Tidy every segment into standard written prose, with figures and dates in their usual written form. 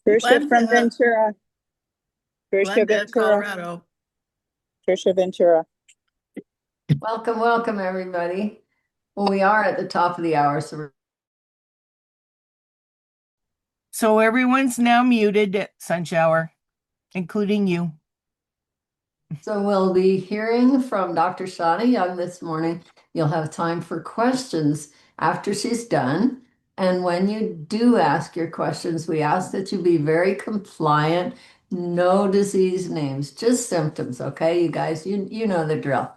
Tricia from Glenda, Ventura. Tricia Glenda, Ventura. Colorado. Tricia Ventura. Welcome, welcome, everybody. Well, we are at the top of the hour, So everyone's now muted at Sunshower, including you. we'll be hearing from Dr. Shauna Young this morning. You'll have time for questions after she's done. And when you do ask your questions, we ask that you be very compliant. No disease names, just symptoms, okay, you guys? You know the drill.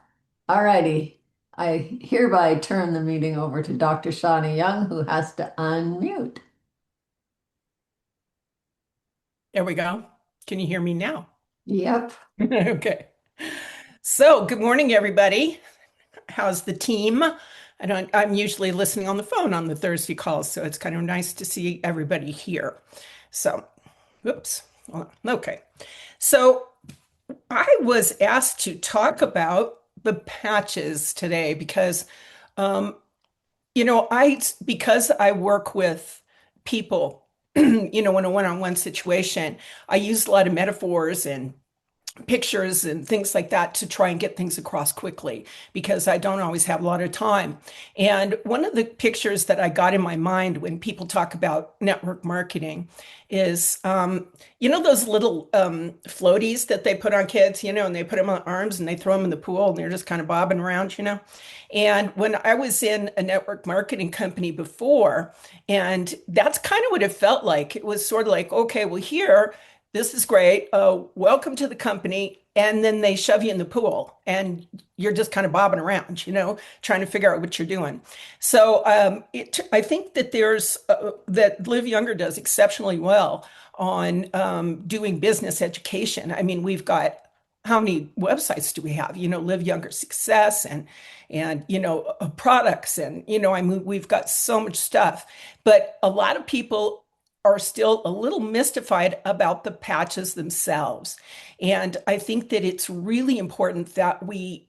All righty. I hereby turn the meeting over to Dr. Shauna Young, who has to unmute. There we go. Can you hear me now? Yep. Okay. So good morning, everybody. How's the team? I'm usually listening on the phone on the Thursday calls, so it's kind of nice to see everybody here. So, whoops. Okay. So I was asked to talk about the patches today because because I work with people, in a one-on-one situation, I use a lot of metaphors and pictures and things like that to try and get things across quickly because I don't always have a lot of time. And one of the pictures that I got in my mind when people talk about network marketing is, those little floaties that they put on kids, and they put them on arms and they throw them in the pool and they're just kind of bobbing around. And when I was in a network marketing company before, and that's kind of what it felt like. It was sort of like, okay, well, here, this is great. Welcome to the company. And then they shove you in the pool and you're just kind of bobbing around, trying to figure out what you're doing. So I think that that Live Younger does exceptionally well on doing business education. I mean, we've got how many websites do we have? Live Younger Success and products and I mean we've got so much stuff, but a lot of people are still a little mystified about the patches themselves. And I think that it's really important that we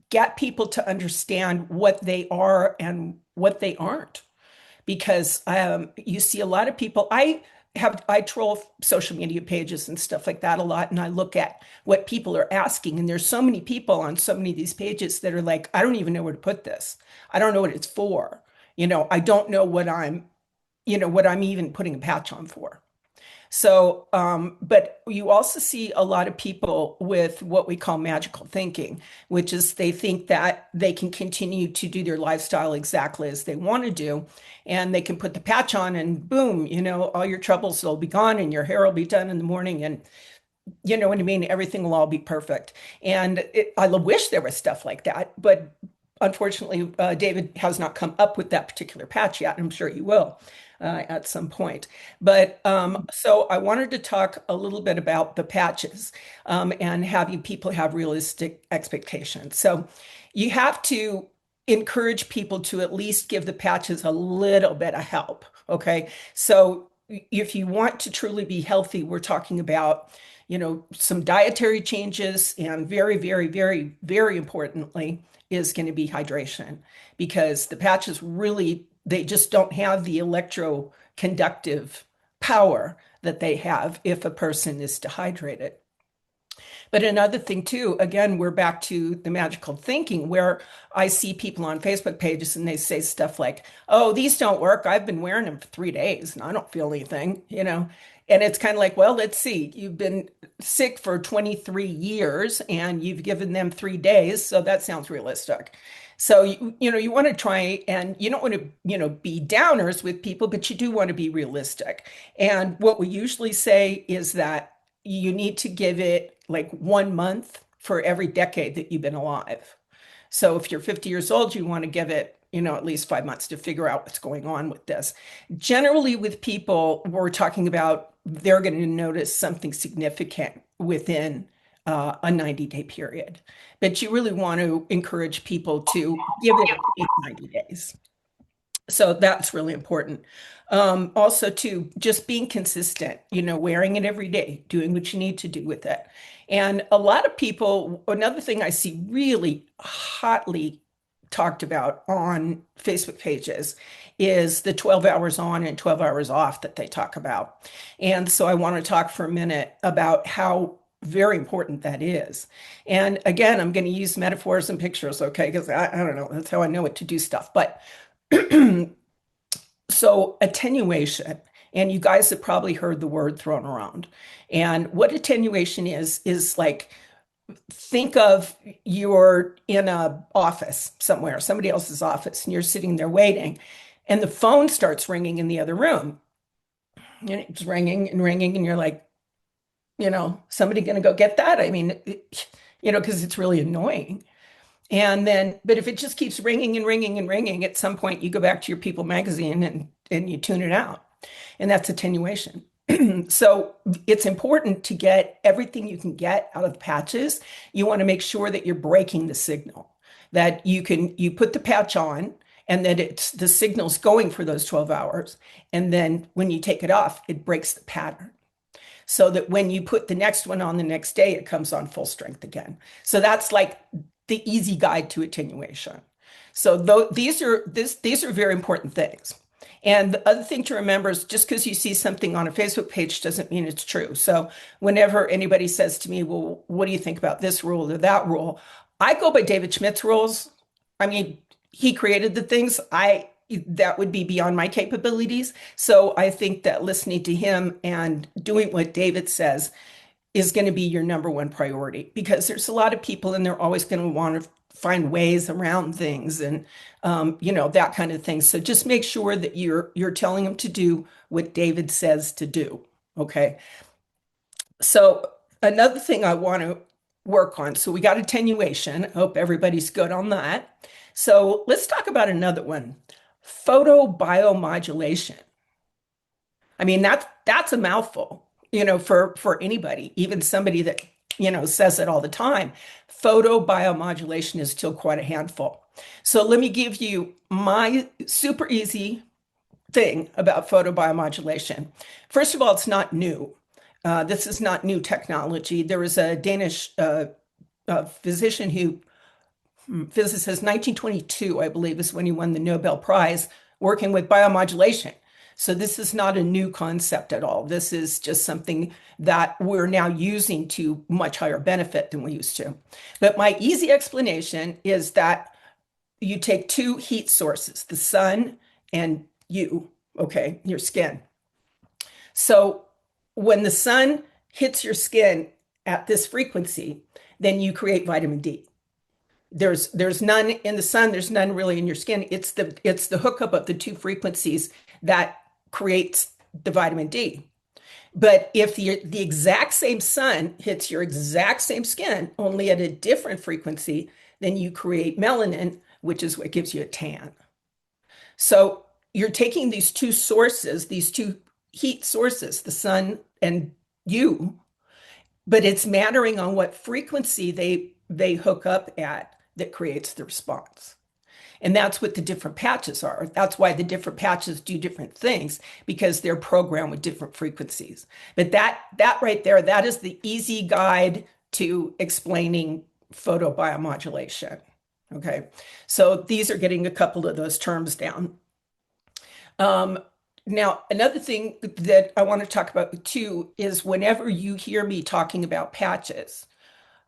get people to understand what they are and what they aren't. Because you see a lot of people, I troll social media pages and stuff like that a lot, and I look at what people are asking. And there's so many people on so many of these pages that are like, I don't even know where to put this. I don't know what it's for. I don't know what I'm even putting a patch on for. So, but you also see a lot of people with what we call magical thinking, which is they think that they can continue to do their lifestyle exactly as they want to do. And they can put the patch on and boom, all your troubles will be gone and your hair will be done in the morning. And you know what I mean? Everything will all be perfect. And I wish there was stuff like that. But unfortunately, David has not come up with that particular patch yet. I'm sure he will at some point. But so I wanted to talk a little bit about the patches and having people have realistic expectations. So you have to encourage people to at least give the patches a little bit of help. Okay. So if you want to truly be healthy, we're talking about some dietary changes, and very, very, very, very importantly is going to be hydration, because the patches really, they just don't have the electroconductive power that they have if a person is dehydrated. But another thing too, again, we're back to the magical thinking where I see people on Facebook pages and they say stuff like, oh, these don't work. I've been wearing them for 3 days and I don't feel anything. And it's kind of like, well, let's see. You've been sick for 23 years and you've given them 3 days. So that sounds realistic. So, you want to try, and you don't want to, be downers with people, but you do want to be realistic. And what we usually say is that you need to give it like 1 month for every decade that you've been alive. So if you're 50 years old, you want to give it, at least 5 months to figure out what's going on with this. Generally, with people, we're talking about they're going to notice something significant within a 90-day period. But you really want to encourage people to give it at least 90 days. So that's really important. Also, too, just being consistent, wearing it every day, doing what you need to do with it. And a lot of people, another thing I see really hotly talked about on Facebook pages is the 12 hours on and 12 hours off that they talk about. And so I want to talk for a minute about how very important that is. And again, I'm going to use metaphors and pictures, okay? Because I don't know, that's how I know what to do stuff. But so attenuation, and you guys have probably heard the word thrown around. And what attenuation is like, think of you're in a office somewhere, somebody else's office, and you're sitting there waiting, and the phone starts ringing in the other room. And it's ringing and ringing, and you're like, somebody going to go get that? I mean, because it's really annoying. And then, but if it just keeps ringing and ringing and ringing, at some point you go back to your People magazine and you tune it out. And that's attenuation. So it's important to get everything you can get out of the patches. You want to make sure that you're breaking the signal, that you put the patch on and that the signal's going for those 12 hours. And then when you take it off, it breaks the pattern. So that when you put the next one on the next day, it comes on full strength again. So that's like the easy guide to attenuation. So these are very important things. And the other thing to remember is just because you see something on a Facebook page doesn't mean it's true. So whenever anybody says to me, well, what do you think about this rule or that rule? I go by David Schmidt's rules. I mean, he created the things. That would be beyond my capabilities. So I think that listening to him and doing what David says is going to be your number one priority, because there's a lot of people and they're always going to want to find ways around things and that kind of thing. So just make sure that you're telling them to do what David says to do. Okay. So another thing I want to work on. So we got attenuation. I hope everybody's good on that. So let's talk about another one. Photobiomodulation. I mean, that's a mouthful, for anybody, even somebody that, says it all the time. Photobiomodulation is still quite a handful. So let me give you my super easy thing about photobiomodulation. First of all, it's not new. This is not new technology. There was a Danish physicist, 1922, I believe, is when he won the Nobel Prize working with biomodulation. So this is not a new concept at all. This is just something that we're now using to much higher benefit than we used to. But my easy explanation is that you take two heat sources, the sun and you, okay, your skin. So when the sun hits your skin at this frequency, then you create vitamin D. There's none in the sun, there's none really in your skin. It's the hookup of the two frequencies that creates the vitamin D. But if the exact same sun hits your exact same skin, only at a different frequency, then you create melanin, which is what gives you a tan. So you're taking these two sources, these two heat sources, the sun and you, but it's mattering on what frequency they hook up at that creates the response. And that's what the different patches are. That's why the different patches do different things, because they're programmed with different frequencies. But that right there, that is the easy guide to explaining photobiomodulation. Okay, so these are getting a couple of those terms down. Now, another thing that I want to talk about too is whenever you hear me talking about patches,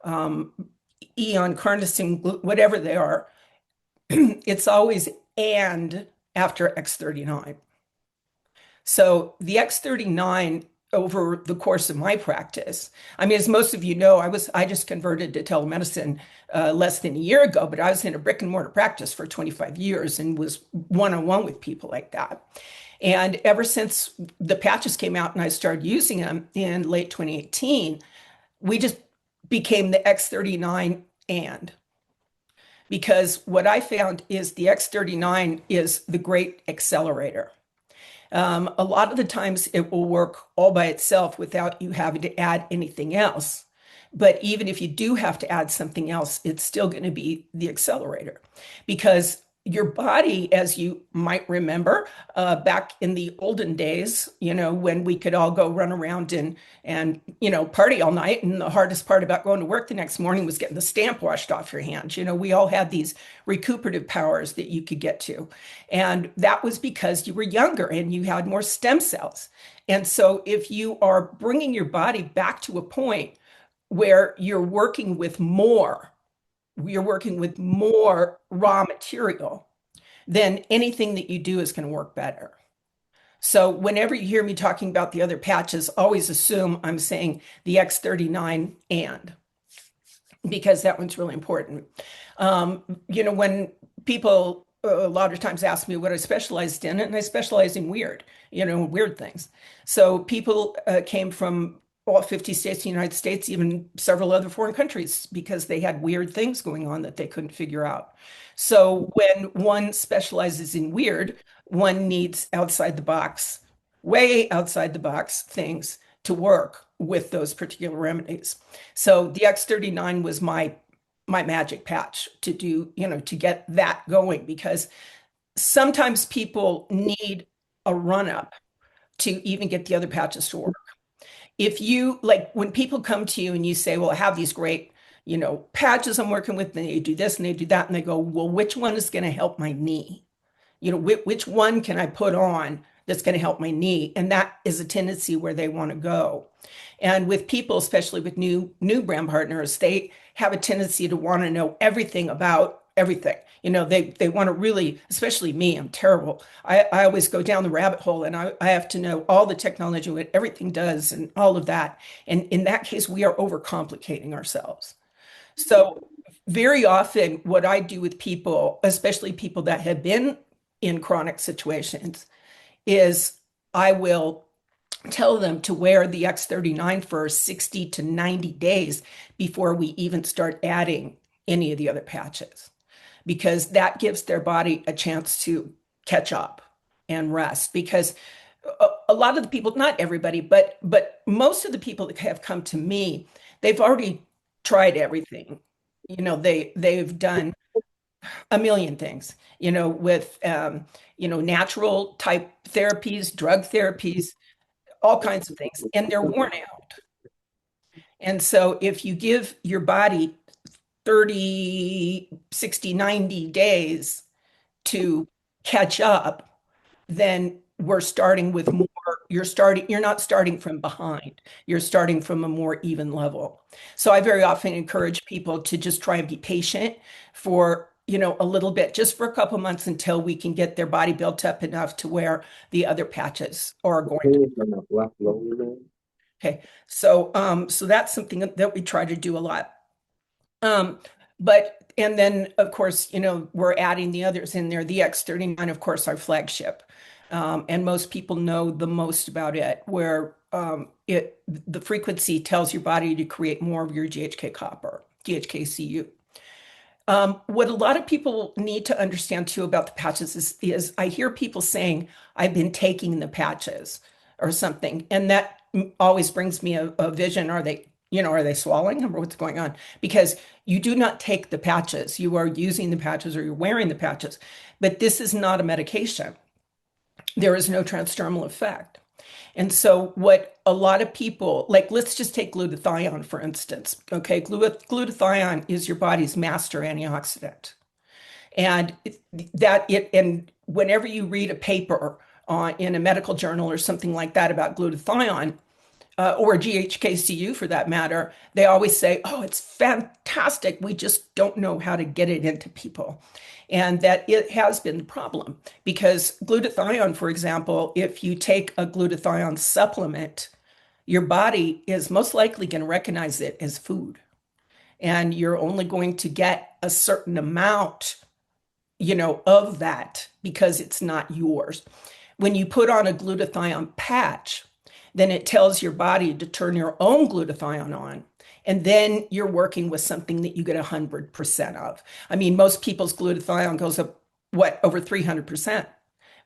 Eon, carnosine, whatever they are, it's always and after X39. So the X39 over the course of my practice, I mean, as most of you know, I just converted to telemedicine less than a year ago, but I was in a brick and mortar practice for 25 years and was one-on-one with people like that. And ever since the patches came out and I started using them in late 2018, we just became the X39 and. Because what I found is the X39 is the great accelerator. A lot of the times it will work all by itself without you having to add anything else. But even if you do have to add something else, it's still going to be the accelerator. Because your body, as you might remember, back in the olden days, when we could all go run around and party all night, and the hardest part about going to work the next morning was getting the stamp washed off your hands. We all had these recuperative powers that you could get to, and that was because you were younger and you had more stem cells. And so, if you are bringing your body back to a point where you're working with more raw material, then anything that you do is going to work better. So whenever you hear me talking about the other patches, always assume I'm saying the X39 because that one's really important. When people a lot of times ask me what I specialized in, and I specialize in weird things. So people came from all 50 states of the United States, even several other foreign countries, because they had weird things going on that they couldn't figure out. So when one specializes in weird, one needs outside the box, way outside the box things to work with those particular remedies. So the X39 was my magic patch to do, to get that going, because sometimes people need a run up to even get the other patches to work. If you like, when people come to you and you say, well, I have these great, patches I'm working with, and they do this and they do that, and they go, well, which one is going to help my knee? Which one can I put on that's going to help my knee? And that is a tendency where they want to go. And with people, especially with new brand partners, they have a tendency to want to know everything about everything. They want to really, especially me, I'm terrible. I always go down the rabbit hole, and I have to know all the technology, what everything does and all of that. And in that case, we are overcomplicating ourselves. So very often what I do with people, especially people that have been in chronic situations, is I will tell them to wear the X39 for 60 to 90 days before we even start adding any of the other patches, because that gives their body a chance to catch up and rest. Because a lot of the people, not everybody, but most of the people that have come to me, they've already tried everything. They've done a million things, with natural type therapies, drug therapies, all kinds of things, and they're worn out. And so if you give your body 30, 60, 90 days to catch up, then we're starting with more. You're not starting from behind. You're starting from a more even level. So I very often encourage people to just try and be patient for, a little bit, just for a couple months, until we can get their body built up enough to where the other patches are going to. Okay. So that's something that we try to do a lot. And then of course, we're adding the others in there. The X39, of course, our flagship. And most people know the most about it, where the frequency tells your body to create more of your GHK copper, GHKCU. What a lot of people need to understand too about the patches is I hear people saying, I've been taking the patches or something. And that always brings me a vision. Are they swallowing, or what's going on? Because you do not take the patches. You are using the patches, or you're wearing the patches. But this is not a medication. There is no transdermal effect. And so what a lot of people, like, let's just take glutathione, for instance. Okay, glutathione is your body's master antioxidant. And and whenever you read a paper in a medical journal or something like that about glutathione, or GHKCU for that matter, they always say, oh, it's fantastic. We just don't know how to get it into people. And that it has been the problem, because glutathione, for example, if you take a glutathione supplement, your body is most likely going to recognize it as food. And you're only going to get a certain amount, of that, because it's not yours. When you put on a glutathione patch, then it tells your body to turn your own glutathione on. And then you're working with something that you get 100% of. I mean, most people's glutathione goes up, over 300%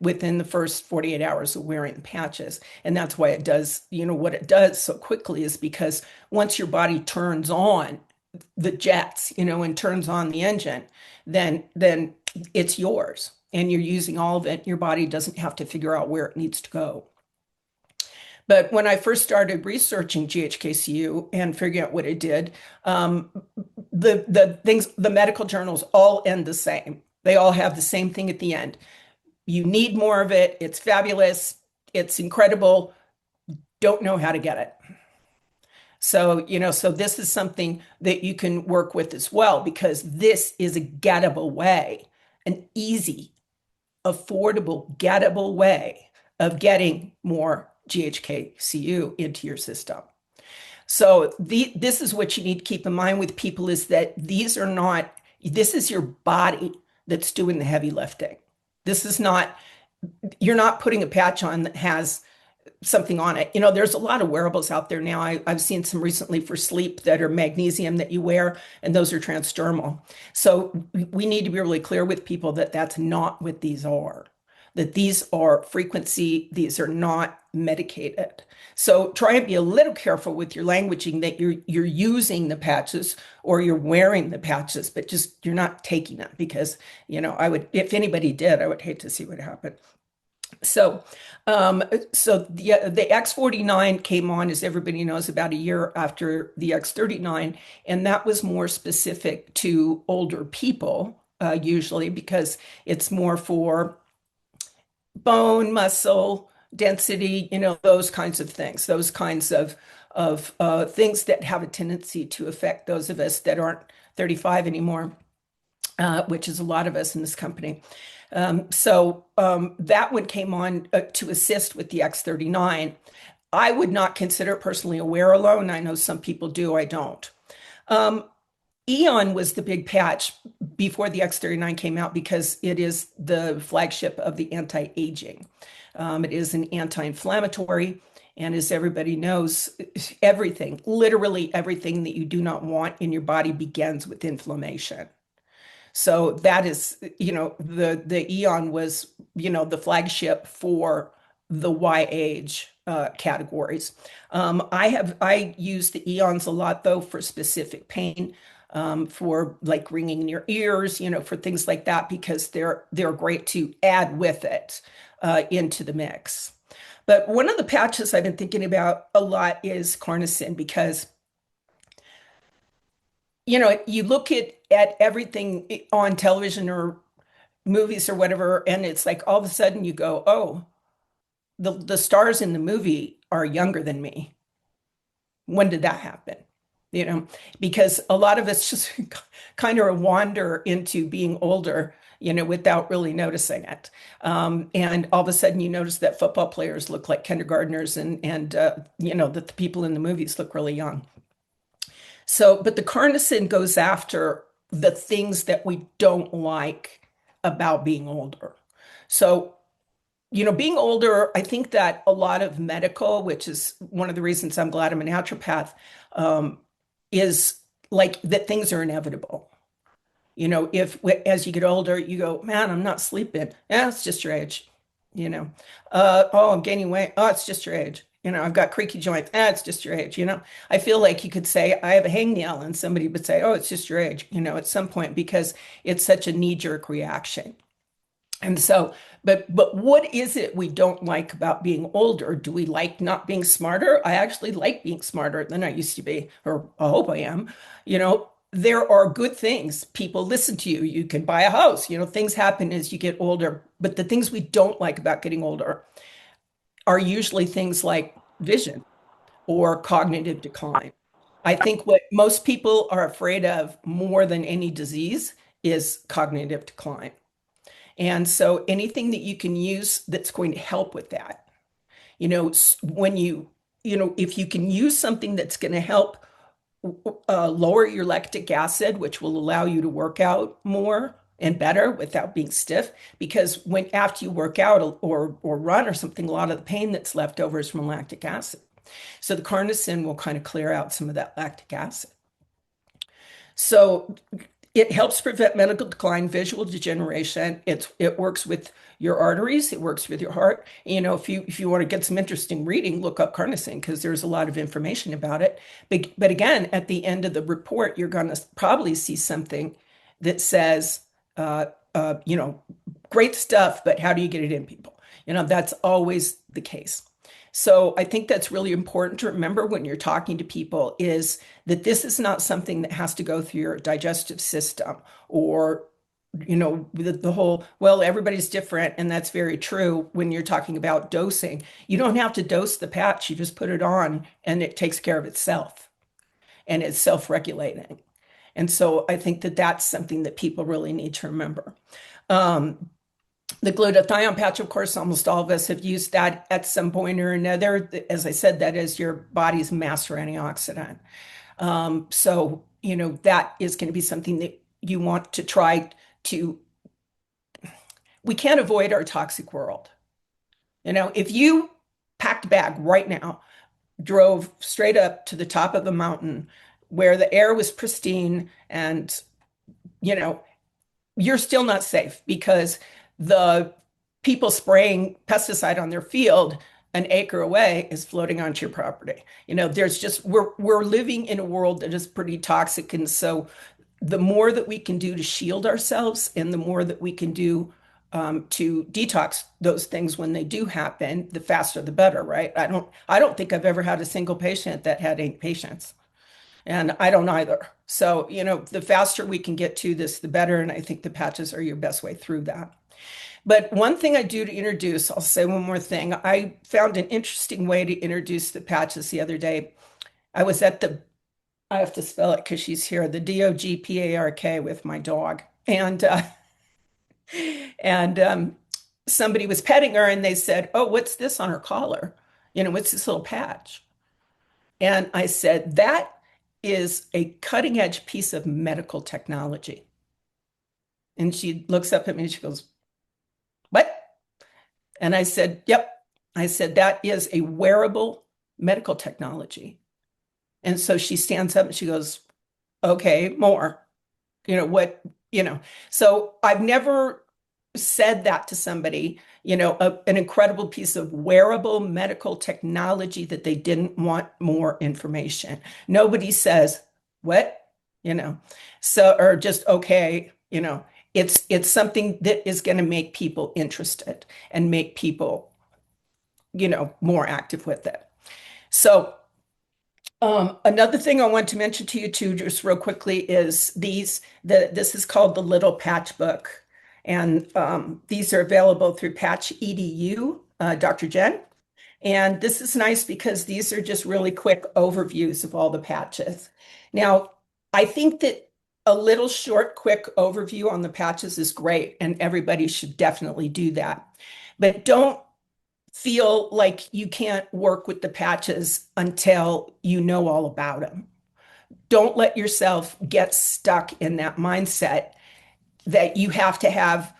within the first 48 hours of wearing the patches. And that's why it does, what it does so quickly, is because once your body turns on the jets, and turns on the engine, then it's yours and you're using all of it. Your body doesn't have to figure out where it needs to go. But when I first started researching GHKCU and figuring out what it did, the medical journals all end the same. They all have the same thing at the end. You need more of it. It's fabulous. It's incredible. Don't know how to get it. So, so this is something that you can work with as well, because this is a gettable way, an easy, affordable, gettable way of getting more GHKCU into your system. So this is what you need to keep in mind with people, is that this is your body that's doing the heavy lifting. This is not, you're not putting a patch on that has something on it. There's a lot of wearables out there now. I've seen some recently for sleep that are magnesium that you wear, and those are transdermal. So we need to be really clear with people that that's not what these are, that these are frequency, these are not medicated. So try and be a little careful with your languaging, that you're using the patches or you're wearing the patches, but just you're not taking them, because, if anybody did, I would hate to see what happened. So, the X49 came on, as everybody knows, about a year after the X39, and that was more specific to older people, usually, because it's more for bone, muscle density, those kinds of things, those kinds of things that have a tendency to affect those of us that aren't 35 anymore, which is a lot of us in this company. That one came on to assist with the X39. I would not consider it personally a wear alone. I know some people do, I don't. Eon was the big patch before the X39 came out, because it is the flagship of the anti-aging. It is an anti-inflammatory, and as everybody knows, everything, literally everything that you do not want in your body begins with inflammation. So that is, the Eon was, the flagship for the Y-age categories. I use the Eons a lot, though, for specific pain, for like ringing in your ears, for things like that, because they're great to add with it into the mix. But one of the patches I've been thinking about a lot is carnosine, because you look at everything on television or movies or whatever, and it's like all of a sudden you go, oh, the stars in the movie are younger than me. When did that happen? Because a lot of us just kind of wander into being older, without really noticing it. And all of a sudden you notice that football players look like kindergartners, and that the people in the movies look really young. So, but the carnosine goes after the things that we don't like about being older. So, being older, I think that a lot of medical, which is one of the reasons I'm glad I'm a naturopath, is like that things are inevitable. If as you get older, you go, man, I'm not sleeping. Yeah, it's just your age. Oh, I'm gaining weight. Oh, it's just your age. I've got creaky joints. It's just your age. I feel like you could say I have a hangnail, and somebody would say, oh, it's just your age, at some point, because it's such a knee-jerk reaction. And so, but what is it we don't like about being older? Do we like not being smarter? I actually like being smarter than I used to be, or I hope I am. There are good things. People listen to you. You can buy a house. Things happen as you get older. But the things we don't like about getting older are usually things like vision or cognitive decline. I think what most people are afraid of more than any disease is cognitive decline. And so anything that you can use that's going to help with that, when if you can use something that's going to help lower your lactic acid, which will allow you to work out more and better without being stiff, because after you work out or run or something, a lot of the pain that's left over is from lactic acid. So the carnosine will kind of clear out some of that lactic acid. So It helps prevent medical decline, visual degeneration. It works with your arteries. It works with your heart. If you want to get some interesting reading, look up carnosine because there's a lot of information about it. But again, at the end of the report, you're going to probably see something that says, uh, you know, great stuff, but how do you get it in people? That's always the case. So I think that's really important to remember when you're talking to people is that this is not something that has to go through your digestive system or, the whole, well, everybody's different. And that's very true when you're talking about dosing. You don't have to dose the patch, you just put it on and it takes care of itself and it's self-regulating. And so I think that that's something that people really need to remember. The glutathione patch, of course, almost all of us have used that at some point or another. As I said, that is your body's master antioxidant. So, that is going to be something that you want to try to. We can't avoid our toxic world. If you packed a bag right now, drove straight up to the top of a mountain where the air was pristine and, you know, you're still not safe because the people spraying pesticide on their field an acre away is floating onto your property. There's just we're living in a world that is pretty toxic. And so the more that we can do to shield ourselves and the more that we can do to detox those things when they do happen, the faster the better, right? I don't think I've ever had a single patient that had 8 patients. And I don't either. So, the faster we can get to this, the better. And I think the patches are your best way through that. But one thing I do to introduce, I'll say one more thing. I found an interesting way to introduce the patches the other day. I was at I have to spell it because she's here, the DOGPARK with my dog. And somebody was petting her and they said, "Oh, what's this on her collar? What's this little patch?" And I said, "That is a cutting edge piece of medical technology." And she looks up at me and she goes, "What?" And I said, "Yep." I said, "That is a wearable medical technology." And so she stands up and she goes, "Okay, more." What, so I've never said that to somebody, an incredible piece of wearable medical technology that they didn't want more information. Nobody says, "What?" So, or just, okay, it's something that is going to make people interested and make people, more active with it. So, another thing I want to mention to you too, just real quickly, is this is called the Little Patch Book. And these are available through Patch EDU, Dr. Jen. And this is nice because these are just really quick overviews of all the patches. Now, I think that a little short, quick overview on the patches is great, and everybody should definitely do that. But don't feel like you can't work with the patches until you know all about them. Don't let yourself get stuck in that mindset that you have to have,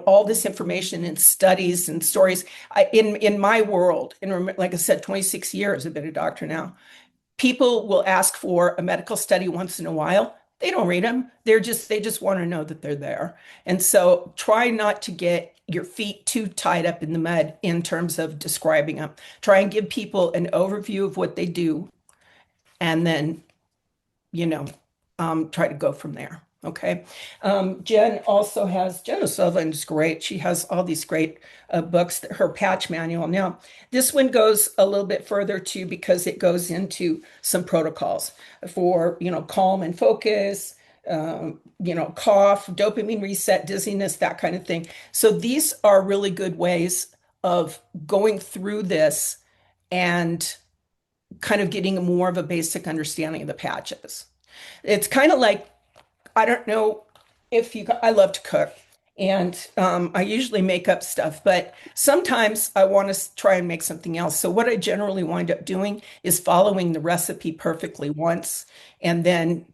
all this information and studies and stories. In my world, like I said, 26 years, I've been a doctor now. People will ask for a medical study once in a while. They don't read them. They just want to know that they're there. And so try not to get your feet too tied up in the mud in terms of describing them. Try and give people an overview of what they do and then, try to go from there. Okay. Jen O'Sullivan is great. She has all these great books, her patch manual. Now, this one goes a little bit further too, because it goes into some protocols for, calm and focus, cough, dopamine reset, dizziness, that kind of thing. So these are really good ways of going through this and kind of getting more of a basic understanding of the patches. It's kind of like, I don't know if I love to cook and I usually make up stuff, but sometimes I want to try and make something else. So what I generally wind up doing is following the recipe perfectly once and then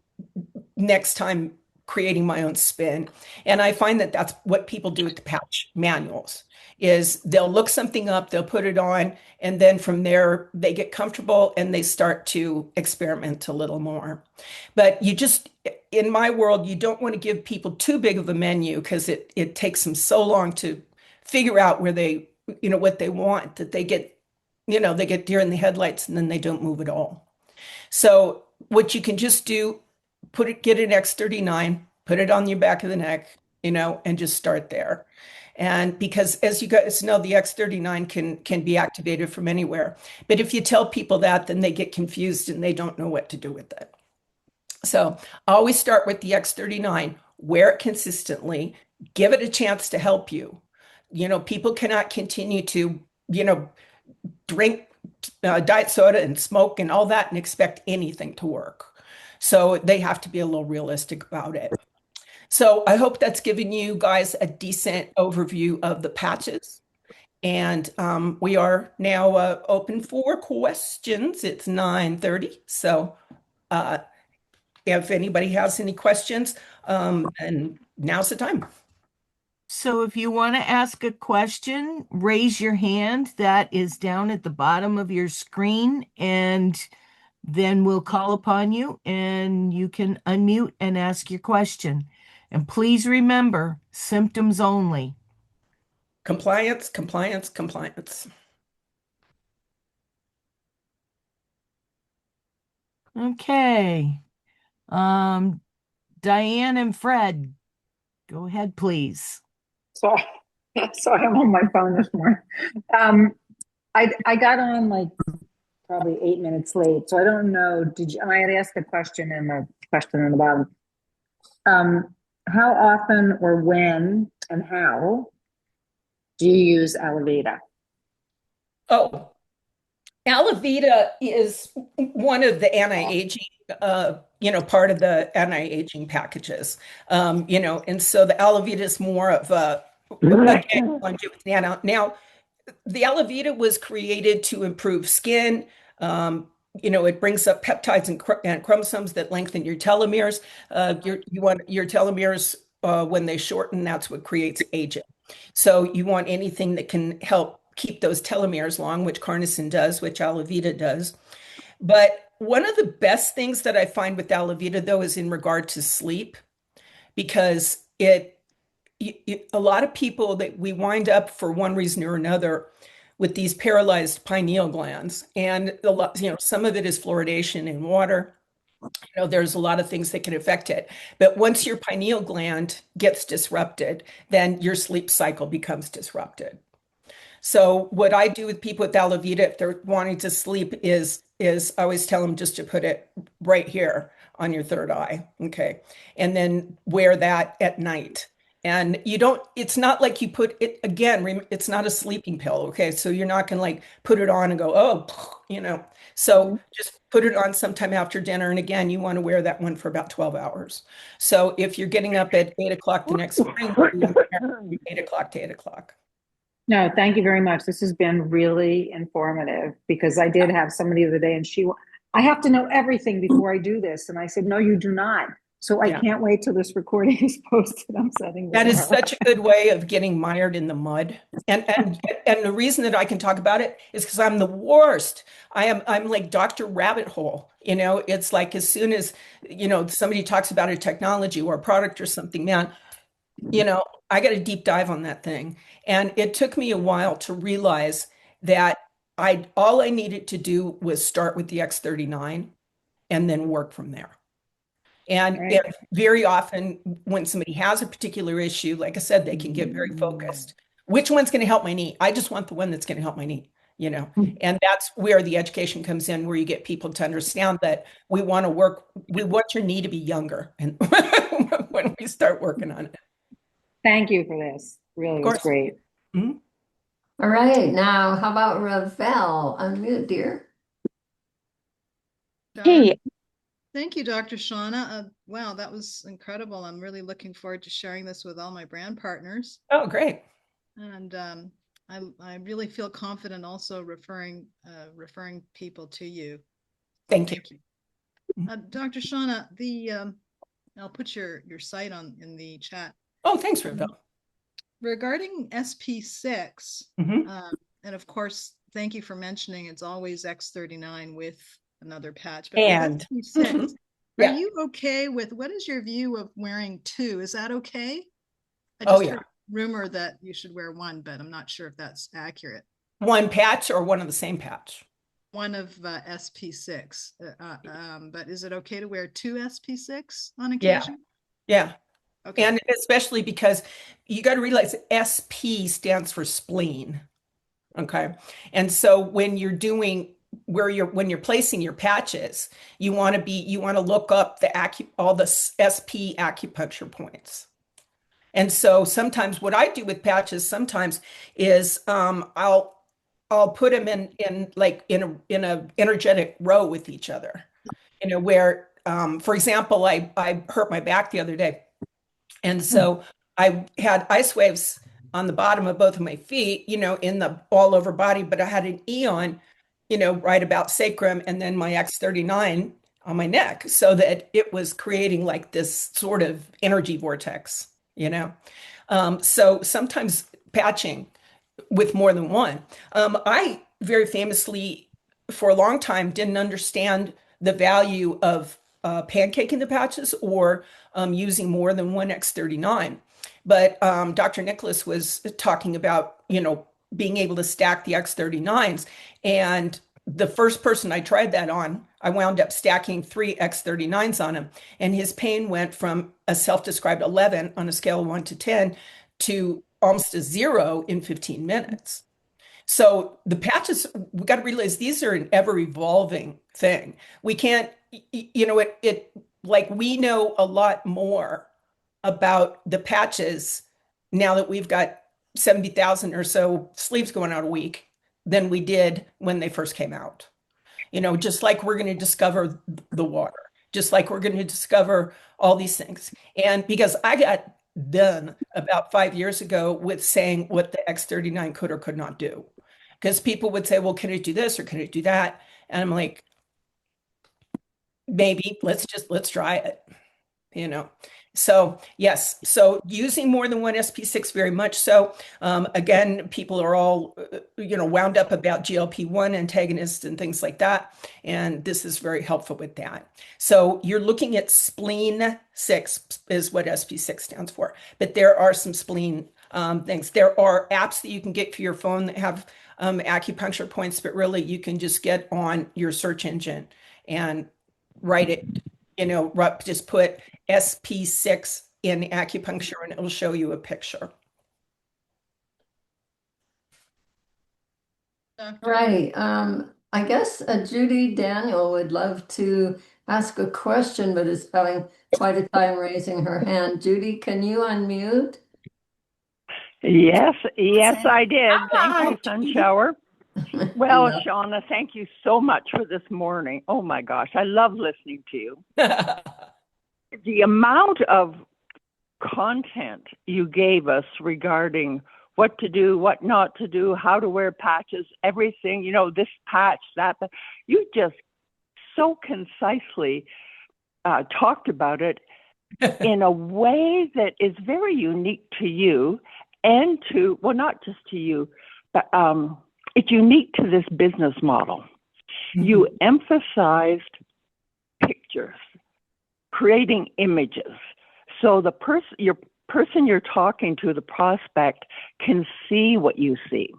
next time creating my own spin. And I find that that's what people do with the patch manuals is they'll look something up, they'll put it on, and then from there they get comfortable and they start to experiment a little more. But you just, in my world, you don't want to give people too big of a menu because it takes them so long to figure out where they, what they want that they get deer in the headlights and then they don't move at all. So what you can just do, get an X39, put it on your back of the neck, and just start there. And because as you guys know, the X39 can be activated from anywhere. But if you tell people that, then they get confused and they don't know what to do with it. So I always start with the X39, wear it consistently, give it a chance to help you. People cannot continue to, drink diet soda and smoke and all that and expect anything to work. So they have to be a little realistic about it. So I hope that's given you guys a decent overview of the patches. And we are now open for questions. It's 9:30. So if anybody has any questions, and now's the time. So if you want to ask a question, raise your hand. That is down at the bottom of your screen, and then we'll call upon you and you can unmute and ask your question. And please remember, symptoms only. Compliance, compliance, compliance. Okay. Diane and Fred, go ahead, please. Sorry, sorry, I'm on my phone this morning. I got on like probably 8 minutes late, so I don't know. I had asked a question in the question on the bottom. How often or when and how do you use Alavita? Oh, Alavita is one of the anti-aging, part of the anti-aging packages, and so the Alavita is more of a, again, now, the Alavita was created to improve skin. It brings up peptides and chromosomes that lengthen your telomeres. You want your telomeres when they shorten, that's what creates aging. So you want anything that can help keep those telomeres long, which carnosine does, which Alavita does. But one of the best things that I find with Alavita, though, is in regard to sleep, because a lot of people that we wind up for one reason or another with these paralyzed pineal glands, and some of it is fluoridation in water. There's a lot of things that can affect it. But once your pineal gland gets disrupted, then your sleep cycle becomes disrupted. So what I do with people with Alavita, if they're wanting to sleep, is I always tell them just to put it right here on your third eye, okay? And then wear that at night. And it's not like you put it, again, it's not a sleeping pill, okay? So you're not gonna like put it on and go, oh, So just put it on sometime after dinner. And again, you want to wear that one for about 12 hours. So if you're getting up at 8 o'clock the next morning, 8 o'clock to 8 o'clock. No, thank you very much. This has been really informative because I did have somebody the other day and I have to know everything before I do this. And I said, no, you do not. So I can't wait till this recording is posted. I'm setting this That is up. such a good way of getting mired in the mud. And the reason that I can talk about it is because I'm the worst. I'm like Dr. Rabbit Hole. It's like as soon as, somebody talks about a technology or a product or something, man, I got a deep dive on that thing. And it took me a while to realize that all I needed to do was start with the X39 and then work from there. And Right. very often when somebody has a particular issue, like I said, they can get very focused. Which one's going to help my knee? I just want the one that's going to help my knee, and that's where the education comes in, where you get people to understand that we want your knee to be younger and when we start working on it. Thank you for this. Really was great. Mhm. All right, now how about Ravel? Unmute, dear. Hey, Thank you, Dr. Shauna. Wow, that was incredible. I'm really looking forward to sharing this with all my brand partners. Oh, great. And I really feel confident also referring people to you. Thank you. Dr. Shauna, I'll put your site on in the chat. Oh, thanks, Ravel. Regarding SP6, Mhm. and of course, thank you for mentioning it's always X39 with another patch, but with And SP6, are yeah. you okay with, what is your view of wearing two? Is that okay? I Oh, just yeah. heard rumor that you should wear one, but I'm not sure if that's accurate. One patch or one of the same patch? One of SP6, but is it okay to wear two SP6 on Yeah. occasion? Yeah. Okay. And especially because you got to realize SP stands for spleen. Okay. And so when you're doing when you're placing your patches, you want to look up all the SP acupuncture points. And so sometimes what I do with patches sometimes is I'll put them in like in a energetic row with each other. Where for example, I hurt my back the other day. And so I had ice waves on the bottom of both of my feet, in the all over body, but I had an Eon, right about sacrum and then my X39 on my neck so that it was creating like this sort of energy vortex. So sometimes patching with more than one. I very famously, for a long time, didn't understand the value of pancaking the patches or using more than one X39. But Dr. Nicholas was talking about, being able to stack the X39s. And the first person I tried that on, I wound up stacking three X39s on him. And his pain went from a self described 11 on a scale of 1 to 10 to almost a 0 in 15 minutes. So the patches, we got to realize these are an ever evolving thing. We can't, like we know a lot more about the patches now that we've got 70,000 or so sleeves going out a week than we did when they first came out. Just like we're going to discover the water, just like we're going to discover all these things. And because I got done about 5 years ago with saying what the X39 could or could not do. Because people would say, well, can it do this or can it do that? And I'm like, maybe let's try it you know so yes, so using more than one SP6, very much so. Again, people are all wound up about GLP-1 antagonists and things like that, and this is very helpful with that. So you're looking at spleen 6 is what SP6 stands for, but there are some spleen things. There are apps that you can get for your phone that have acupuncture points, but really you can just get on your search engine and write it, just put SP6 in acupuncture and it'll show you a picture. Right. I guess Judy Daniel would love to ask a question, but is having quite a time raising her hand. Judy, can you unmute? Yes, I did. Thank Hi, you, Judy. Sunshower. Well, No. Shauna, thank you so much for this morning. Oh my gosh, I love listening to you. The amount of content you gave us regarding what to do, what not to do, how to wear patches, everything, this patch, that, you just so concisely talked about it in a way that is very unique to you and to, well, not just to you, but it's unique to this business model. Mhm. You emphasized pictures, creating images. So the person you're talking to, the prospect, can see what you see,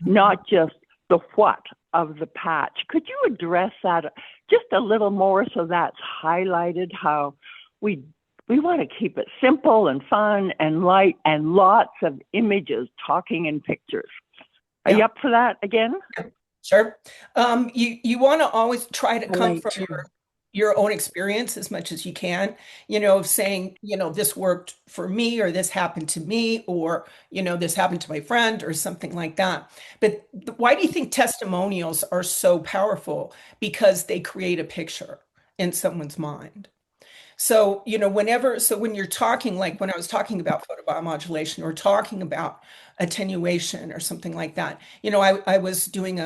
not just the what of the patch. Could you address that just a little more so that's highlighted, how we want to keep it simple and fun and light and lots of images, talking and pictures. Are you up for that again? Sure. You want to always try to come Relate from to. your own experience as much as you can, of saying, this worked for me, or this happened to me, or, this happened to my friend, or something like that. But why do you think testimonials are so powerful? Because they create a picture in someone's mind. So, when you're talking, like when I was talking about photobiomodulation or talking about attenuation or something like that, I was doing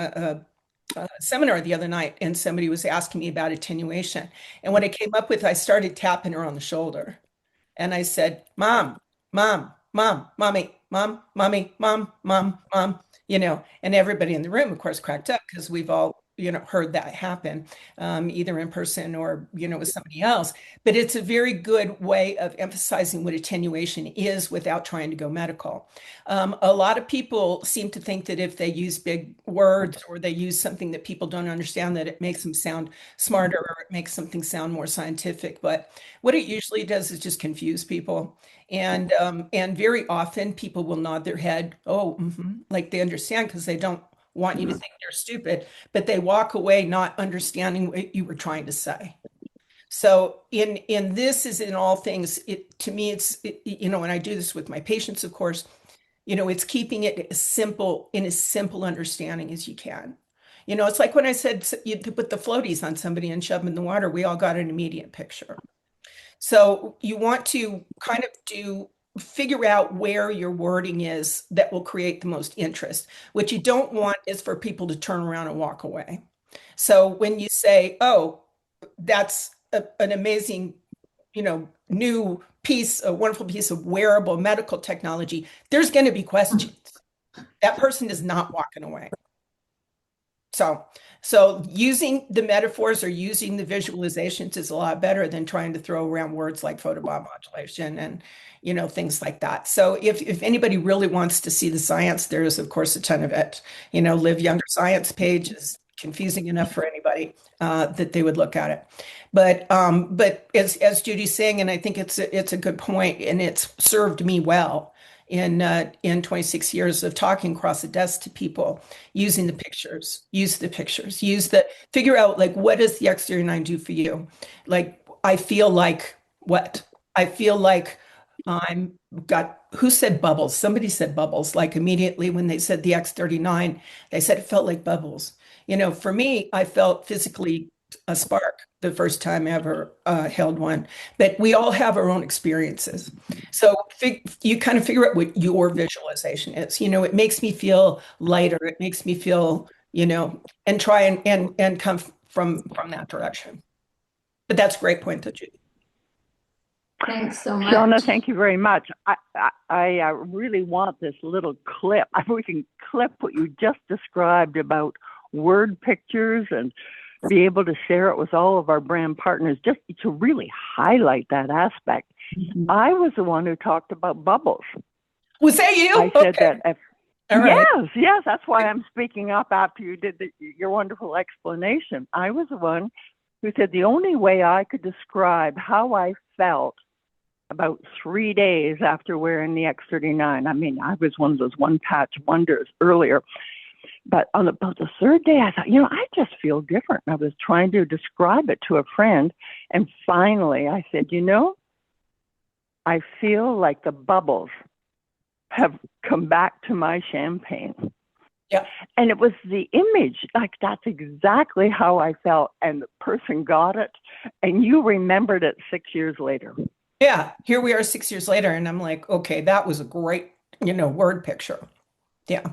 seminar the other night, and somebody was asking me about attenuation. And what I came up with, I started tapping her on the shoulder. And I said, Mom, Mom, Mom, Mommy, Mom, Mommy, Mom, Mom, Mom, and everybody in the room, of course, cracked up because we've all, heard that happen, either in person or, with somebody else. But it's a very good way of emphasizing what attenuation is without trying to go medical. A lot of people seem to think that if they use big words or they use something that people don't understand, that it makes them sound smarter or it makes something sound more scientific. But what it usually does is just confuse people. And very often people will nod their head, oh, like they understand because they don't want you to think they're stupid, but they walk away not understanding what you were trying to say. So in this is in all things, to me, and I do this with my patients, of course, it's keeping it as simple in as simple understanding as you can. It's like when I said you put the floaties on somebody and shove them in the water, we all got an immediate picture. So you want to kind of figure out where your wording is that will create the most interest. What you don't want is for people to turn around and walk away. So when you say, oh, that's an amazing, new piece, a wonderful piece of wearable medical technology, there's going to be questions. That person is not walking away. So using the metaphors or using the visualizations is a lot better than trying to throw around words like photobiomodulation and things like that. So if anybody really wants to see the science, there is of course a ton of it. Live Younger Science page is confusing enough for anybody that they would look at it. But as Judy's saying, and I think it's a good point, and it's served me well in 26 years of talking across the desk to people, using the pictures, figure out like, what does the X39 do for you? Like, I feel like what? I feel like who said bubbles? Somebody said bubbles, like immediately when they said the X39, they said it felt like bubbles. For me, I felt physically a spark the first time I ever held one, but we all have our own experiences. So you kind of figure out what your visualization is. It makes me feel lighter. It makes me feel, and try and come from that direction. But that's a great point, though, Judy. Thanks so much. Shauna, thank you very much. I really want this little clip. If we can clip what you just described about word pictures and be able to share it with all of our brand partners, just to really highlight that aspect. Mm-hmm. I was the one who talked about bubbles. Was that you? I said that. Right. Yes, that's why I'm speaking up after you did your wonderful explanation. I was the one who said the only way I could describe how I felt about 3 days after wearing the X39. I mean, I was one of those one patch wonders earlier. But on about the third day, I thought, I just feel different. I was trying to describe it to a friend. And finally, I said, I feel like the bubbles have come back to my champagne. Yeah. And it was the image, like that's exactly how I felt. And the person got it. And you remembered it 6 years later. Yeah. Here we are 6 years later. And I'm like, okay, that was a great, word picture. Yeah.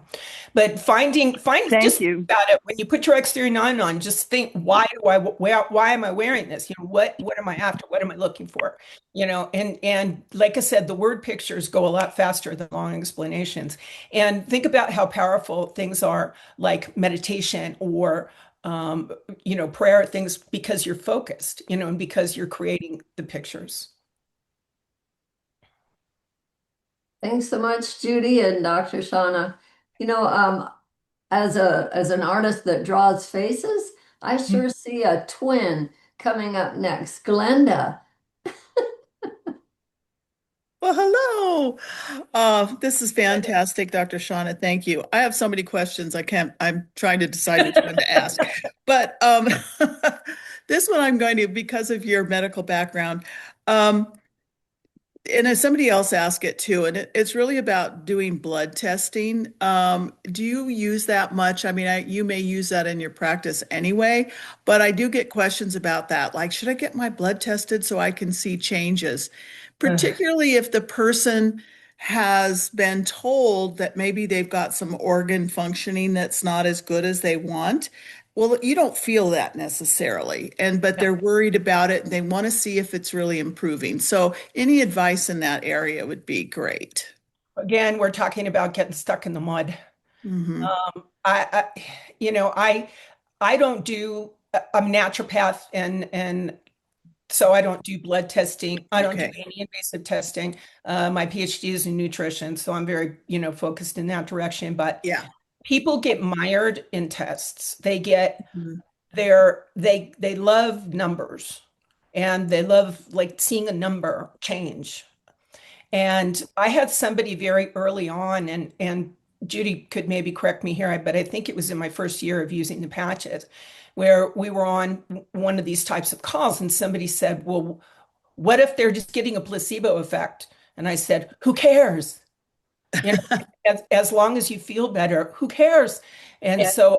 But Thank just you. About it. When you put your X39 on, just think, why am I wearing this? What am I after? What am I looking for? And like I said, the word pictures go a lot faster than long explanations. And think about how powerful things are like meditation or prayer, things, because you're focused, and because you're creating the pictures. Thanks so much, Judy and Dr. Shauna. As an artist that draws faces, I sure see a twin coming up next. Glenda. Well, hello. This is fantastic, Dr. Shauna. Thank you. I have so many questions. I'm trying to decide which one to ask. But this one I'm going to, because of your medical background, and as somebody else asked it too, and it's really about doing blood testing. Do you use that much? I mean, you may use that in your practice anyway, but I do get questions about that. Like, should I get my blood tested so I can see changes? Particularly if the person has been told that maybe they've got some organ functioning that's not as good as they want. Well, you don't feel that necessarily, but Yeah. they're worried about it and they want to see if it's really improving. So any advice in that area would be great. Again, we're talking about getting stuck in the mud. Hmm. I I don't do, I'm a naturopath and so I don't do blood testing. I don't do Okay. any invasive testing. My PhD is in nutrition, so I'm very, focused in that direction. But Yeah. people get mired in tests. They get Mhm. they love numbers and they love like seeing a number change. And I had somebody very early on, and Judy could maybe correct me here, but I think it was in my first year of using the patches, where we were on one of these types of calls, and somebody said, "Well, what if they're just getting a placebo effect?" And I said, "Who cares? You know, as long as you feel better, who cares?" And Yeah. so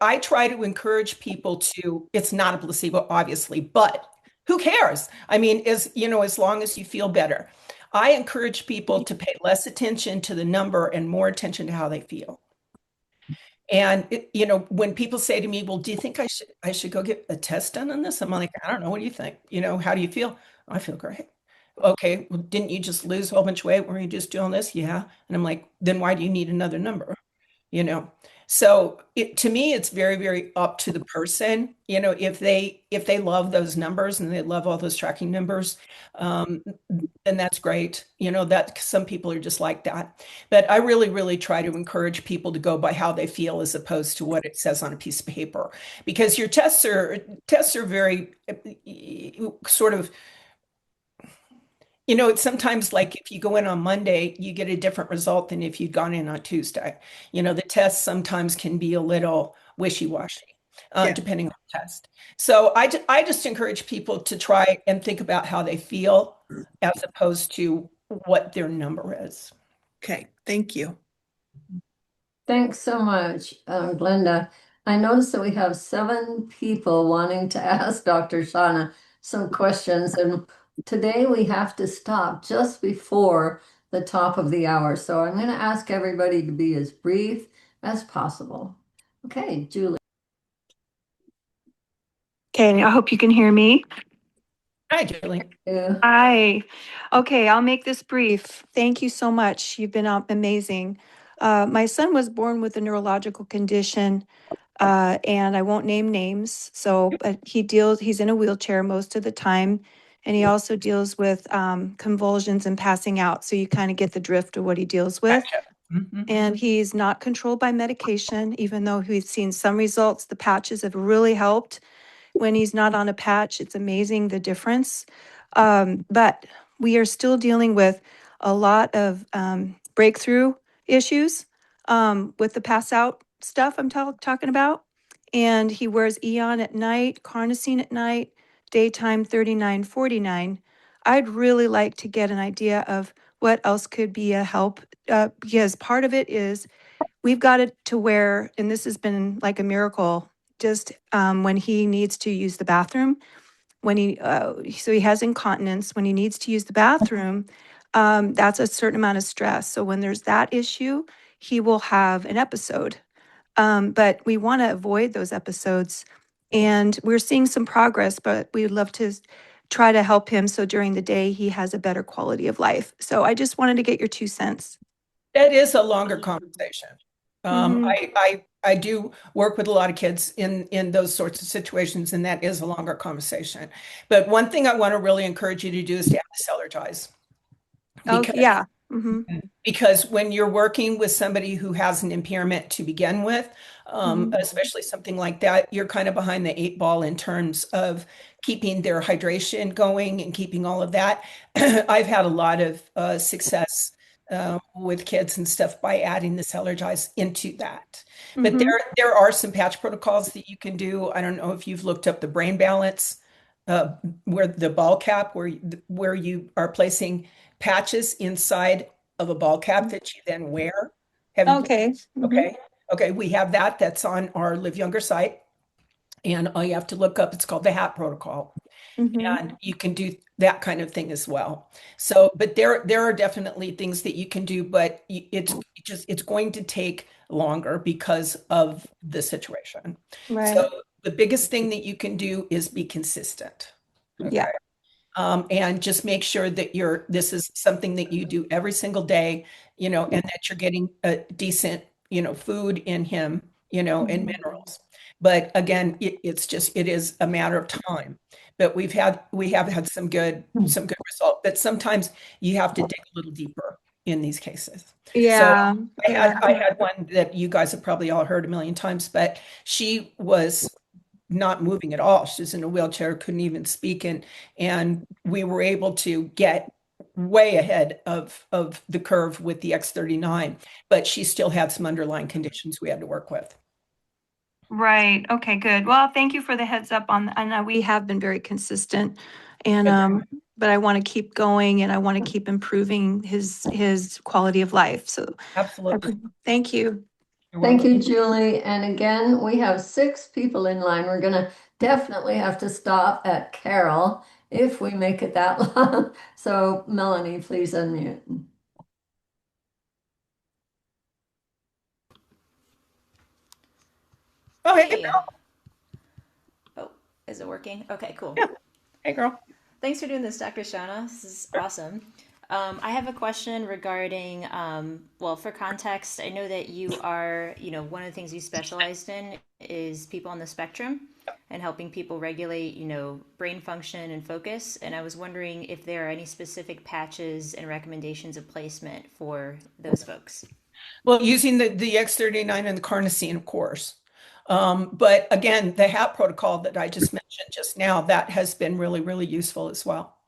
I try to encourage people to, it's not a placebo, obviously, but who cares? I mean, as long as you feel better. I encourage people to pay less attention to the number and more attention to how they feel. And when people say to me, "Well, do you think I should go get a test done on this?" I'm like, "I don't know. What do you think? How do you feel?" "I feel great." "Okay, well, didn't you just lose a whole bunch of weight? Were you just doing this?" "Yeah." And I'm like, "Then why do you need another number?" you know so to me, it's very, very up to the person. If they love those numbers and they love all those tracking numbers, um, then that's great. That some people are just like that. But I really, really try to encourage people to go by how they feel as opposed to what it says on a piece of paper, because your tests are very sort of, it's sometimes like if you go in on Monday, you get a different result than if you'd gone in on Tuesday. The tests sometimes can be a little wishy-washy, Yeah. depending on the test. So I just encourage people to try and think about how they feel as opposed to what their number is. Okay. Thank you. Thanks so much, Glenda. I noticed that we have 7 people wanting to ask Dr. Shauna some questions, and today we have to stop just before the top of the hour. So I'm going to ask everybody to be as brief as possible. Okay, Julie. Okay, I hope you can hear me. Hi, Julie. Hi. Okay, I'll make this brief. Thank you so much. You've been amazing. My son was born with a neurological condition, and I won't name names. So, but he's in a wheelchair most of the time. And he also deals with convulsions and passing out. So you kind of get the drift of what he deals with. Gotcha. Mhm. And he's not controlled by medication, even though we've seen some results. The patches have really helped. When he's not on a patch, it's amazing the difference. But we are still dealing with a lot of breakthrough issues with the pass out stuff I'm talking about. And he wears Eon at night, carnosine at night, daytime 3949. I'd really like to get an idea of what else could be a help, because part of it is we've got it to where, and this has been like a miracle, just when he needs to use the bathroom, so he has incontinence, when he needs to use the bathroom, that's a certain amount of stress. So when there's that issue, he will have an episode. But we want to avoid those episodes. And we're seeing some progress, but we'd love to try to help him so during the day he has a better quality of life. So I just wanted to get your 2 cents. That is a longer conversation. Mhm. I do work with a lot of kids in those sorts of situations, and that is a longer conversation. But one thing I want to really encourage you to do is to allergize, Oh, because yeah. Mhm. because when you're working with somebody who has an impairment to begin with, Mhm. especially something like that, you're kind of behind the 8 ball in terms of keeping their hydration going and keeping all of that. I've had a lot of success with kids and stuff by adding the Allergize into that. But Mhm. there are some patch protocols that you can do. I don't know if you've looked up the brain balance, uh, where the ball cap, where you are placing patches inside of a ball cap that you then wear. Have you? Okay. Mhm. Okay. Okay. We have that. That's on our Live Younger site. And all you have to look up, it's called the HAT protocol. Mhm. And you can do that kind of thing as well. So, but there are definitely things that you can do, but it's going to take longer because of the situation. So Right. the biggest thing that you can do is be consistent. Yeah. Okay. And just make sure that this is something that you do every single day, and that you're getting a decent, food in him, and Mhm. minerals. But again, it is a matter of time. But we have had some good result. But sometimes you have to dig a little deeper in these cases. So Yeah. Yeah. I had one that you guys have probably all heard a million times, but she was not moving at all. She was in a wheelchair, couldn't even speak, and we were able to get way ahead of the curve with the X39, but she still had some underlying conditions we had to work with. Right. Okay, good. Well, thank you for the heads up on, I know we have been very consistent and, Good. but I want to keep going and I want to keep improving his quality of life. So Absolutely. thank you. You're Thank welcome. you, Julie. And again, we have 6 people in line. We're going to definitely have to stop at Carol if we make it that long. So, Melanie, please unmute. Oh, hey, Hey. girl. Oh, is it working? Okay, cool. Yeah. Hey, girl. Thanks for doing this, Dr. Shauna. This is awesome. I have a question regarding, well, for context, I know that you are, one of the things you specialized in is people on the spectrum and helping people regulate, brain function and focus. And I was wondering if there are any specific patches and recommendations of placement for those folks. Well, using the X39 and the carnosine, of course. But again, the HAP protocol that I just mentioned just now, that has been really, really useful as well.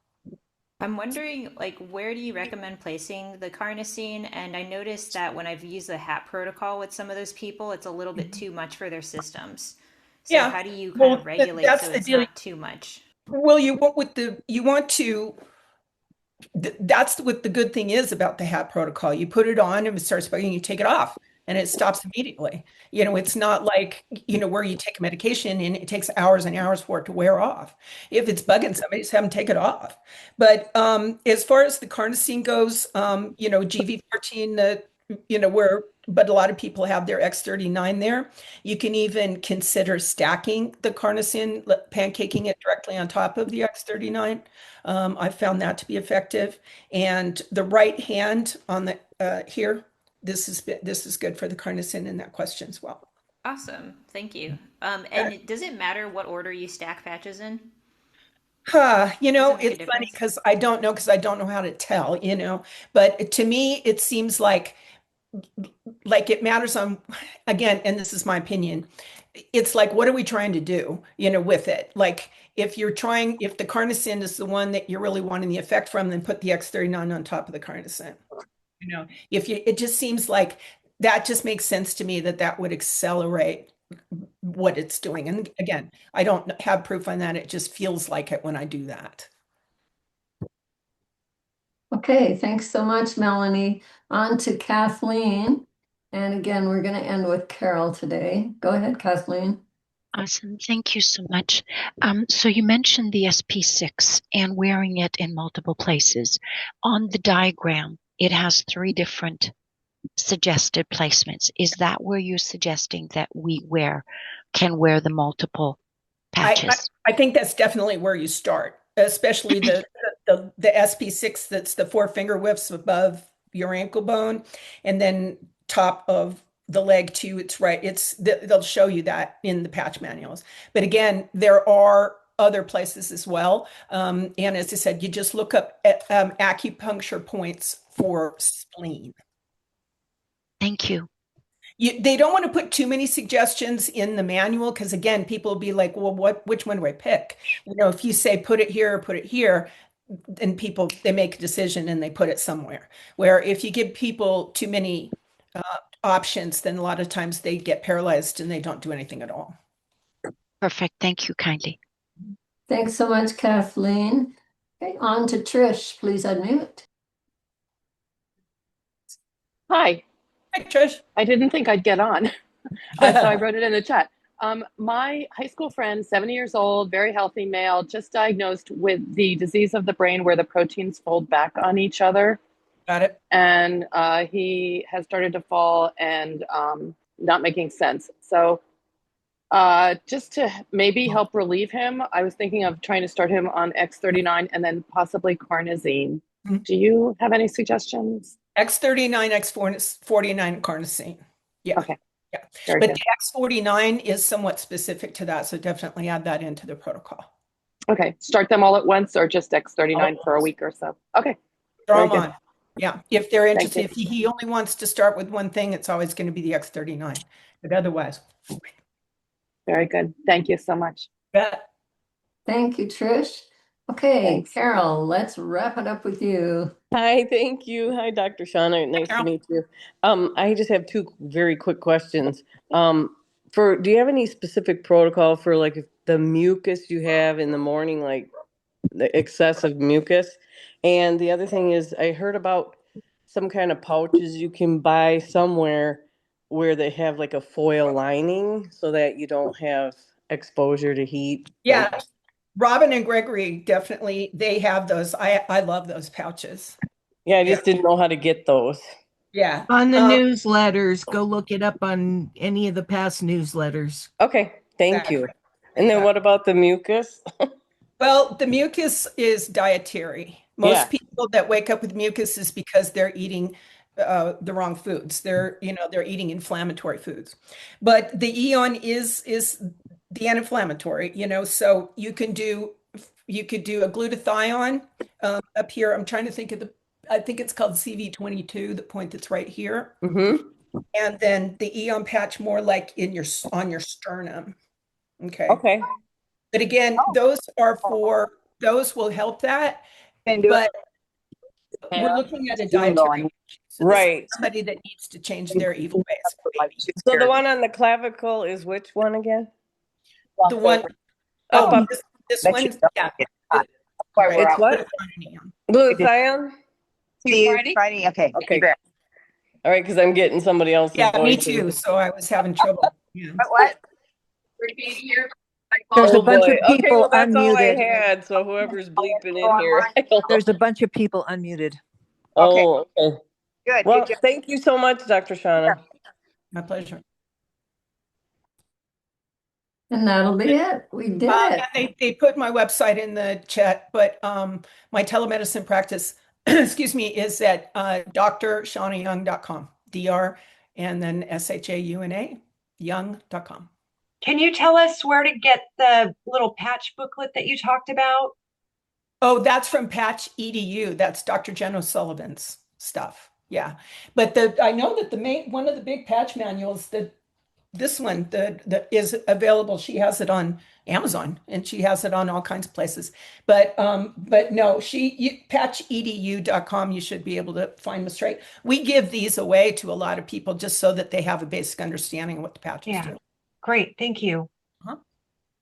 I'm wondering, like, where do you recommend placing the carnosine? And I noticed that when I've used the HAP protocol with some of those people, it's a little bit too much for their systems. So Yeah. how do you kind Well, of regulate that's so the it's deal. not too much? Well, you want to that's what the good thing is about the HAT protocol. You put it on and it starts bugging, you take it off and it stops immediately. It's not like, where you take a medication and it takes hours and hours for it to wear off. If it's bugging somebody, just have them take it off. But as far as the carnosine goes, GV14, but a lot of people have their X39 there. You can even consider stacking the carnosine, pancaking it directly on top of the X39. I found that to be effective. And the right hand on the here, this is good for the carnosine in that question as well. Awesome. Thank you. Uh, And does it matter what order you stack patches in? Does it make a It's funny difference? because I don't know how to tell, but to me, it seems like it matters on, again, and this is my opinion, it's like, what are we trying to do, with it? Like, if the carnosine is the one that you're really wanting the effect from, then put the X39 on top of the carnosine. It just seems like that just makes sense to me that would accelerate what it's doing. And again, I don't have proof on that. It just feels like it when I do that. Okay, thanks so much, Melanie. On to Kathleen. And again, we're going to end with Carol today. Go ahead, Kathleen. Awesome. Thank you so much. So you mentioned the SP6 and wearing it in multiple places. On the diagram, it has 3 different suggested placements. Is that where you're suggesting that we can wear the multiple patches? I think that's definitely where you start, especially the SP6 that's the 4 finger whips above your ankle bone, and then top of the leg too. It's right. They'll show you that in the patch manuals. But again, there are other places as well. And as I said, you just look up at, acupuncture points for spleen. Thank you. They don't want to put too many suggestions in the manual because again, people will be like, well, which one do I pick? If you say put it here or put it here, then people, they make a decision and they put it somewhere. Where if you give people too many options, then a lot of times they get paralyzed and they don't do anything at all. Perfect. Thank you kindly. Thanks so much, Kathleen. Okay, on to Trish. Please unmute. Hi. Hi, Trish. I didn't think I'd get on, so I wrote it in the chat. My high school friend, 70 years old, very healthy male, just diagnosed with the disease of the brain where the proteins fold back on each other. Got it. And he has started to fall and not making sense. So just to maybe help relieve him, I was thinking of trying to start him on X39 and then possibly carnosine. Do you have any suggestions? X39, X49 carnosine. Yeah. Okay. Yeah. Very But good. the X49 is somewhat specific to that. So definitely add that into the protocol. Okay. Start them all at once or just X39 for a week or so? Okay. Draw Very them good. on. Yeah. If they're Thank interested, if he only wants to start with one thing, it's always going to be the X39. But otherwise, Very good. Thank you so much. bet. Thank you, Trish. Okay, Thanks. Carol, let's wrap it up with you. Hi, thank you. Hi, Dr. Shauna. Nice to Carol. meet you. I just have two very quick questions. Do you have any specific protocol for like if the mucus you have in the morning, like the excessive mucus? And the other thing is, I heard about some kind of pouches you can buy somewhere where they have like a foil lining so that you don't have exposure to heat. Yeah. Robin and Gregory definitely, they have those. I love those pouches. Yeah, I just didn't know how to get those. Yeah. On the newsletters, go look it up on any of the past newsletters. Okay, thank you. And then what about the mucus? Well, the mucus is dietary. Most Yeah. people that wake up with mucus is because they're eating the wrong foods. They're eating inflammatory foods. But the Eon is the anti-inflammatory, so you could do a glutathione up here. I'm trying to think of I think it's called CV22, the point that's right here. Mm-hmm. And then the Eon patch more like on your sternum. Okay. Okay. But again, those will help that. But we're looking at a dietary. So this Right. is somebody that needs to change their evil ways. Maybe. So the one on the clavicle is which one again? The one, this one, yeah. Right. It's what? Glutathione? Friday. Okay. Okay. All right, because I'm getting somebody else's Yeah, me voice. too. So I was having trouble. Yeah. What? There's a bunch of Okay, people well, that's all I unmuted. had. So whoever's bleeping in here. I don't know. There's a bunch of people unmuted. Oh, okay. Good. Well, thank you so much, Dr. Shauna. My pleasure. And that'll be it. We did it. And they put my website in the chat, but my telemedicine practice, excuse me, is at drshauna.young.com, DR, and then SHAUNA, young.com. Can you tell us where to get the little patch booklet that you talked about? Oh, that's from Patch EDU. That's Dr. Jen O'Sullivan's stuff. Yeah. But I know that one of the big patch manuals, this one that is available, she has it on Amazon and she has it on all kinds of places. But no, patchedu.com, you should be able to find them straight. We give these away to a lot of people just so that they have a basic understanding of what the patches do. Great, thank you.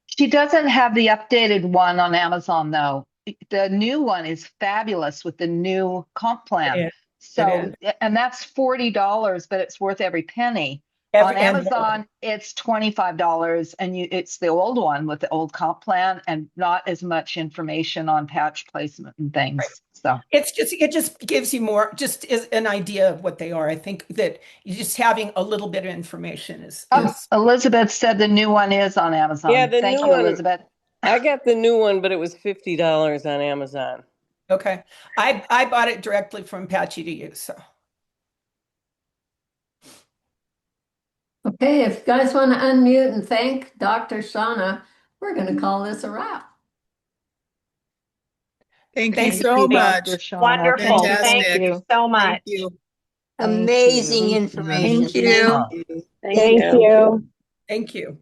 She doesn't have the updated one on Amazon though. The new one is fabulous with the new comp plan. So, and that's $40, but it's worth every penny. On Amazon, it's $25, and it's the old one with the old comp plan, and not as much information on patch placement and things. Right. So it just gives you more, just as an idea of what they are. I think that just having a little bit of information is. Elizabeth said the new one is on Amazon. Yeah, Thank you, Elizabeth. I got the new one, but it was $50 on Amazon. Okay, I bought it directly from Patch EDU, so. Okay, if you guys want to unmute and thank Dr. Shauna, we're going to call this a wrap. Thank you so much. Wonderful. Fantastic. Thank you so much. Thank you. Amazing information. Thank you. Thank you. Thank you.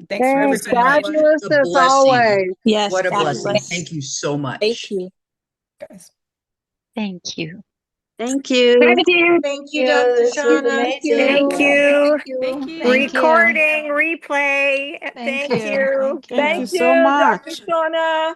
Thanks for everything. Fabulous as always. Yes, What a blessing. fabulous. Thank you so much. Thank you. Guys. Thank you. Thank you. Thank you. Thank you, Dr. Shauna. Thank you. Thank you. Recording, replay. Thank you. Thank you so much. Dr. Shauna.